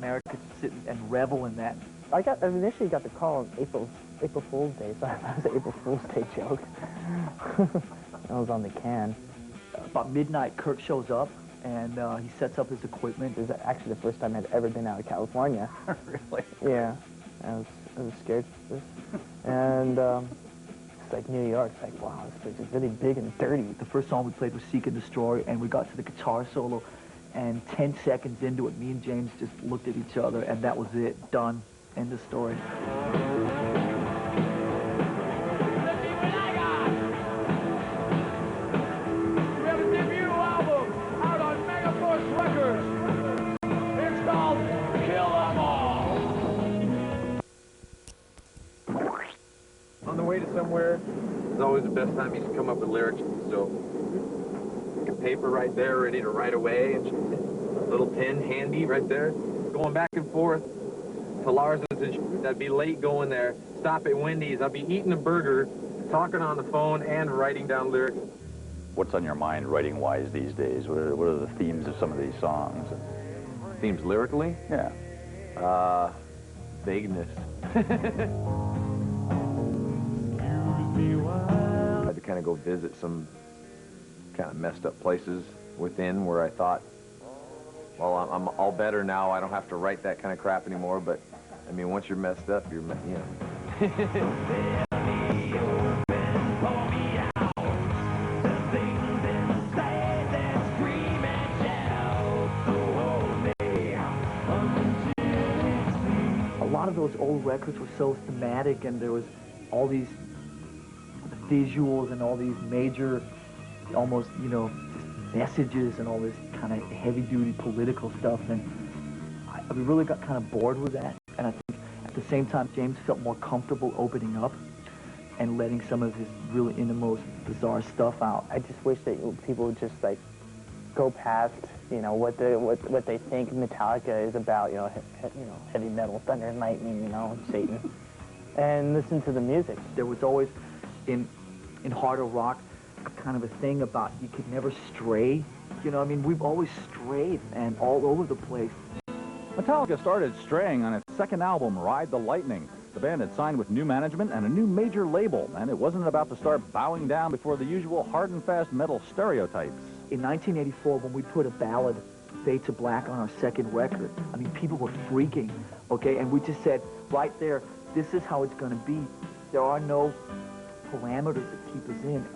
America to sit and revel in that. I initially got the call on April Fool's Day, so I thought it was an April Fool's Day joke. I was on the can. About midnight, Kurt shows up, and he sets up his equipment. It was actually the first time I'd ever been out of California. Really? Yeah. I was scared. And it's like New York. It's like, wow, this place is really big and dirty. The first song we played was Seek and Destroy, and we got to the guitar solo, and 10 seconds into it, me and James just looked at each other, and that was it. Done. End of story. On the way to somewhere, it's always the best time you can come up with lyrics. So, like a paper right there, ready to write away, and a little pen handy right there. Going back and forth to Lars's, and I'd be late going there. Stop at Wendy's. I'd be eating a burger, talking on the phone, and writing down lyrics. What's on your mind writing-wise these days? What are the themes of some of these songs? Themes lyrically? Yeah. Vagueness. I had to kind of go visit some kind of messed up places within where I thought, well, I'm all better now. I don't have to write that kind of crap anymore. But I mean, once you're messed up, you're, you know. A lot of those old records were so thematic, and there was all these visuals and all these major, almost, you know, just messages and all this kind of heavy-duty political stuff, and we really got kind of bored with that. And I think at the same time, James felt more comfortable opening up and letting some of his really innermost bizarre stuff out. I just wish that people would just like go past, you know, what they think Metallica is about, you know, heavy metal, thunder and lightning, you know, Satan, and listen to the music. There was always in harder rock kind of a thing about you could never stray. You know, I mean, we've always strayed and all over the place. Metallica started straying on its second album, Ride the Lightning. The band had signed with new management and a new major label, and it wasn't about to start bowing down before the usual hard and fast metal stereotypes. In 1984, when we put a ballad, Fade to Black, on our second record, I mean, people were freaking, okay? And we just said, right there, this is how it's going to be. There are no parameters that keep us in.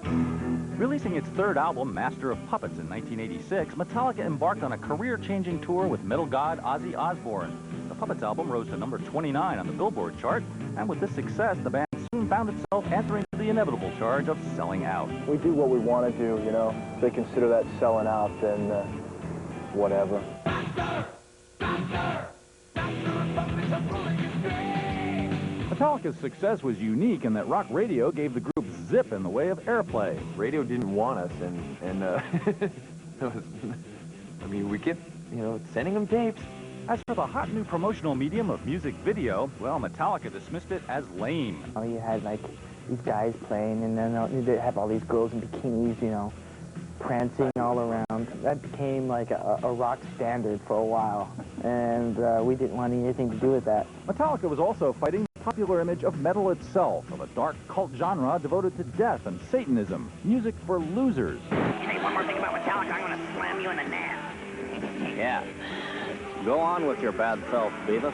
Releasing its third album, Master of Puppets, in 1986, Metallica embarked on a career-changing tour with metal god Ozzy Osbourne. The Puppets album rose to number 29 on the Billboard chart, and with this success, the band soon found itself answering the inevitable charge of selling out. We do what we want to do, you know. If they consider that selling out, then whatever. Metallica's success was unique in that rock radio gave the group zip in the way of airplay. Radio didn't want us, and I mean, we kept, you know, sending them tapes. As for the hot new promotional medium of music video, well, Metallica dismissed it as lame. Oh, you had like these guys playing, and then they have all these girls in bikinis, you know, prancing all around. That became like a rock standard for a while, and we didn't want anything to do with that. Metallica was also fighting the popular image of metal itself, of a dark cult genre devoted to death and Satanism, music for losers. Hey, one more thing about Metallica, I'm gonna slam you in the nads. Yeah. Go on with your bad self, Beavis.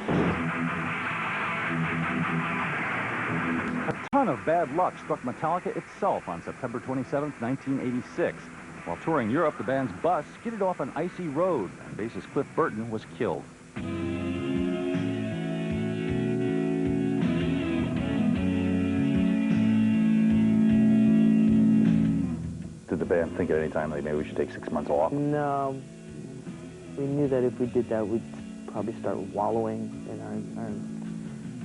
A ton of bad luck struck Metallica itself on September 27, 1986. While touring Europe, the band's bus skidded off an icy road, and bassist Cliff Burton was killed. Did the band think at any time like maybe we should take 6 months off? No. We knew that if we did that, we'd probably start wallowing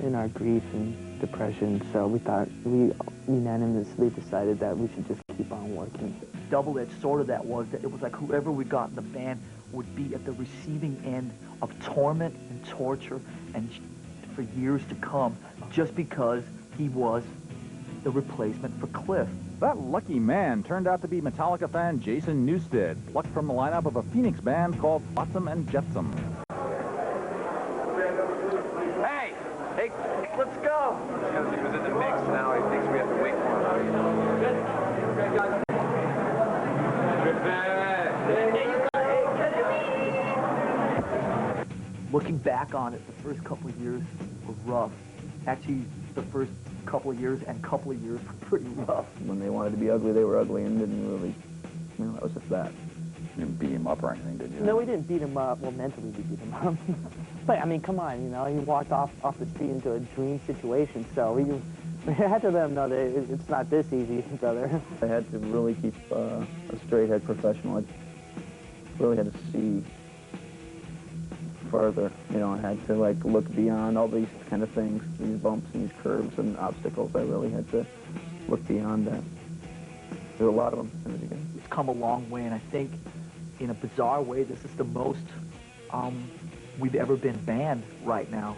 in our grief and depression. So we thought, we unanimously decided that we should just keep on working. Double-edged sword of that was that it was like whoever we got in the band would be at the receiving end of torment and torture and for years to come, just because he was the replacement for Cliff. That lucky man turned out to be Metallica fan Jason Newsted, plucked from the lineup of a Phoenix band called Flotsam and Jetsam. break. Let's go. Because he was in the mix, now he thinks we have to wait for him. Good. Looking back on it, the first couple of years were rough. Actually, the first couple of years and couple of years were pretty rough. When they wanted to be ugly, they were ugly and didn't really, that was just that. You didn't beat him up or anything, did you? No, we didn't beat him up. Well, mentally we beat him up. But, I mean, come on, he walked off the street into a dream situation, so we had to let him know that it's not this easy, brother. I had to really keep a straight-head professional. I really had to see further, I had to, look beyond all these kind of things, these bumps and these curves and obstacles. I really had to look beyond that. There were a lot of them in the beginning. It's come a long way, and I think, in a bizarre way, this is the most we've ever been banned right now.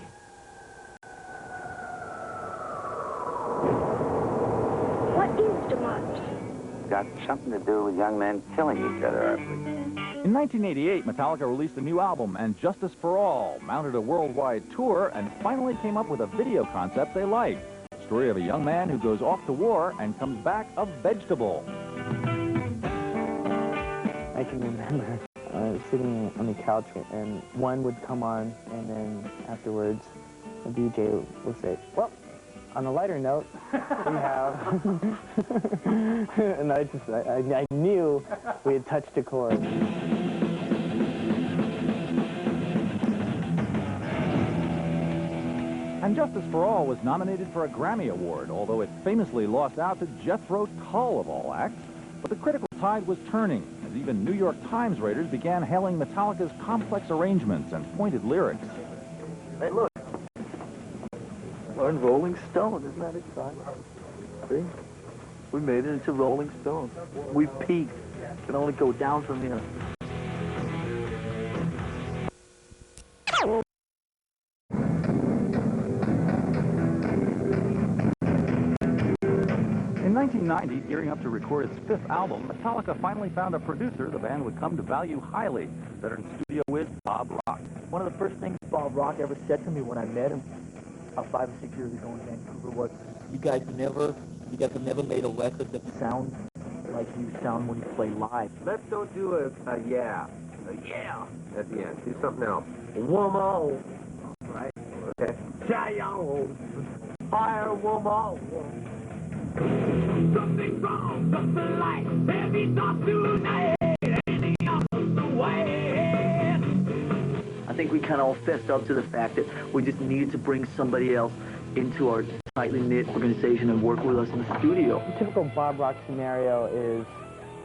What is democracy? Got something to do with young men killing each other, I believe. In 1988, Metallica released a new album, and Justice for All mounted a worldwide tour and finally came up with a video concept they liked. The story of a young man who goes off to war and comes back a vegetable. I can remember sitting on the couch, and one would come on, and then afterwards, the DJ would say, well, on a lighter note, we have... and I knew we had touched a chord. And Justice for All was nominated for a Grammy Award, although it famously lost out to Jethro Tull of all acts. But the critical tide was turning, as even New York Times readers began hailing Metallica's complex arrangements and pointed lyrics. Hey, look. We're in Rolling Stone, isn't that exciting? See? We made it into Rolling Stone. We've peaked. Can only go down from here. In 1990, gearing up to record its fifth album, Metallica finally found a producer the band would come to value highly. They're in studio with Bob Rock. One of the first things Bob Rock ever said to me when I met him 5 or 6 years ago in Vancouver was, you guys have never made a record that sounds like you sound when you play live. Let's don't do a yeah at the end. Do something else. Woman. Right? Okay. Child. Fire woman. Something wrong, something like heavy not tonight, any other way. I think we kind of all fessed up to the fact that we just needed to bring somebody else into our tightly knit organization and work with us in the studio. The typical Bob Rock scenario is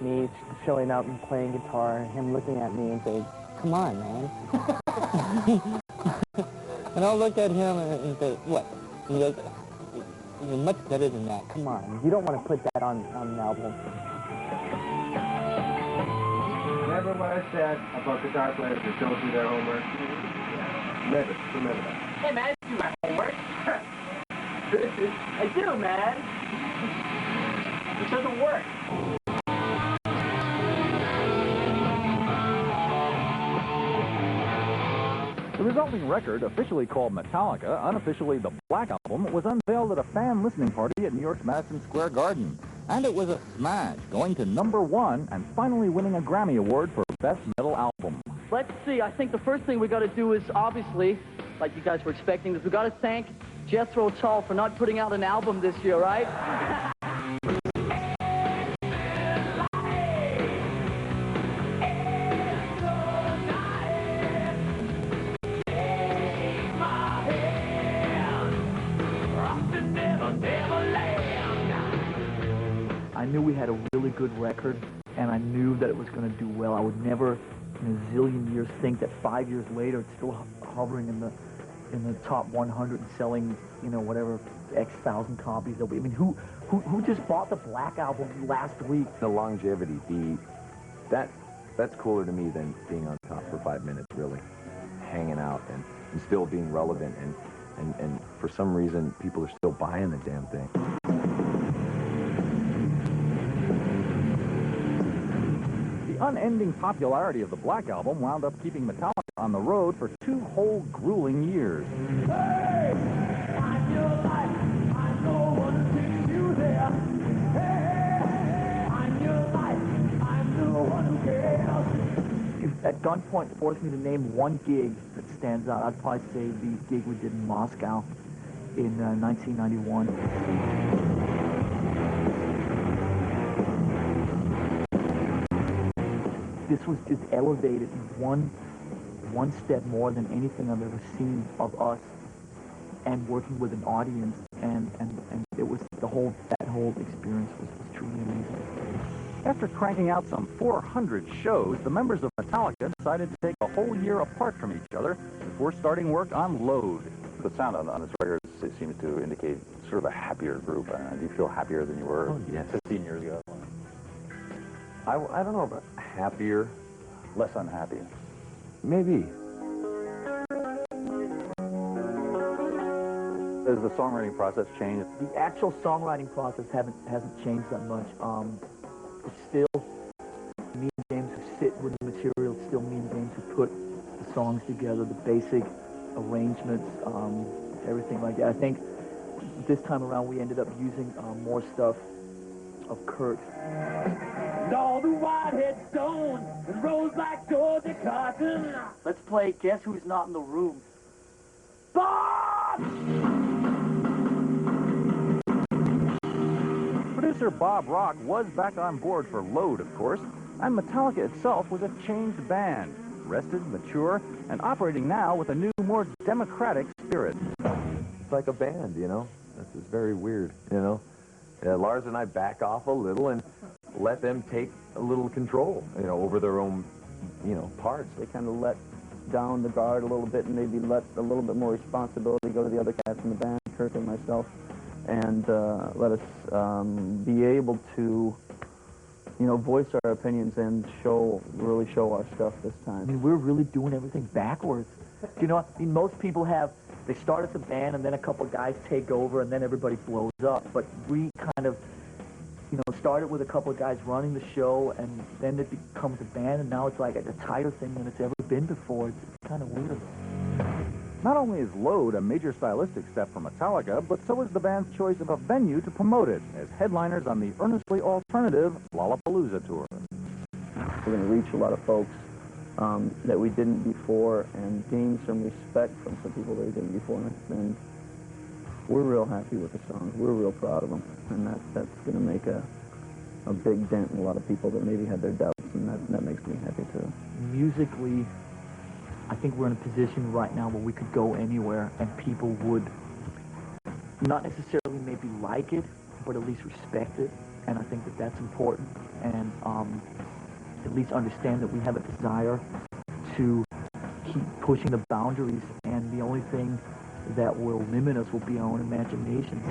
me showing up and playing guitar, and him looking at me and saying, come on, man. And I'll look at him and say, what? And he goes, you're much better than that. Come on. You don't want to put that on an album. Remember what I said about guitar players that don't do their homework? Remember that. Hey, man, I do my homework. I do, man. It doesn't work. The resulting record, officially called Metallica, unofficially the Black Album, was unveiled at a fan listening party at New York's Madison Square Garden. And it was a smash, going to #1 and finally winning a Grammy Award for Best Metal Album. Let's see, I think the first thing we got to do is, obviously, like you guys were expecting, is we got to thank Jethro Tull for not putting out an album this year, right? I knew we had a really good record, and I knew that it was going to do well. I would never in a zillion years think that 5 years later it's still hovering in the top 100 and selling, whatever X thousand copies. I mean, who just bought the Black Album last week? The longevity, that's cooler to me than being on top for 5 minutes, really hanging out and still being relevant, and for some reason people are still buying the damn thing. The unending popularity of the Black Album wound up keeping Metallica on the road for 2 whole grueling years. At gunpoint, forced me to name one gig that stands out. I'd probably say the gig we did in Moscow in 1991. This was just elevated one step more than anything I've ever seen of us, and working with an audience, and it was that whole experience was truly amazing. After cranking out some 400 shows, the members of Metallica decided to take a whole year apart from each other before starting work on Load. The sound on this record seems to indicate sort of a happier group. Do you feel happier than you were 15 years ago? I don't know about happier. Less unhappy? Maybe. Has the songwriting process changed? The actual songwriting process hasn't changed that much. It's still me and James who sit with the material. It's still me and James who put the songs together, the basic arrangements, everything like that. I think this time around we ended up using more stuff of Kurt. All the whitehead stones and rolls like Georgia cotton. Let's play Guess Who's Not in the Room. Bob! Producer Bob Rock was back on board for Load, of course, and Metallica itself was a changed band, rested, mature, and operating now with a new, more democratic spirit. It's like a band, you know? This is very weird, you know? Lars and I back off a little and let them take a little control, you know, over their own, you know, parts. They kind of let down the guard a little bit and maybe let a little bit more responsibility go to the other cats in the band, Kurt and myself, and let us be able to, you know, voice our opinions and really show our stuff this time. I mean, we're really doing everything backwards. You know, I mean, most people they start at the band and then a couple guys take over and then everybody blows up. But we kind of, you know, started with a couple of guys running the show, and then it becomes a band, and now it's like a tighter thing than it's ever been before. It's kind of weird. Not only is Load a major stylistic step for Metallica, but so is the band's choice of a venue to promote it as headliners on the earnestly alternative Lollapalooza tour. We're going to reach a lot of folks that we didn't before, and gain some respect from some people that we didn't before, and we're real happy with the songs. We're real proud of them, and that's going to make a big dent in a lot of people that maybe had their doubts, and that makes me happy too. Musically, I think we're in a position right now where we could go anywhere and people would not necessarily maybe like it, but at least respect it, and I think that's important, and at least understand that we have a desire to keep pushing the boundaries, and the only thing that will limit us will be our own imagination.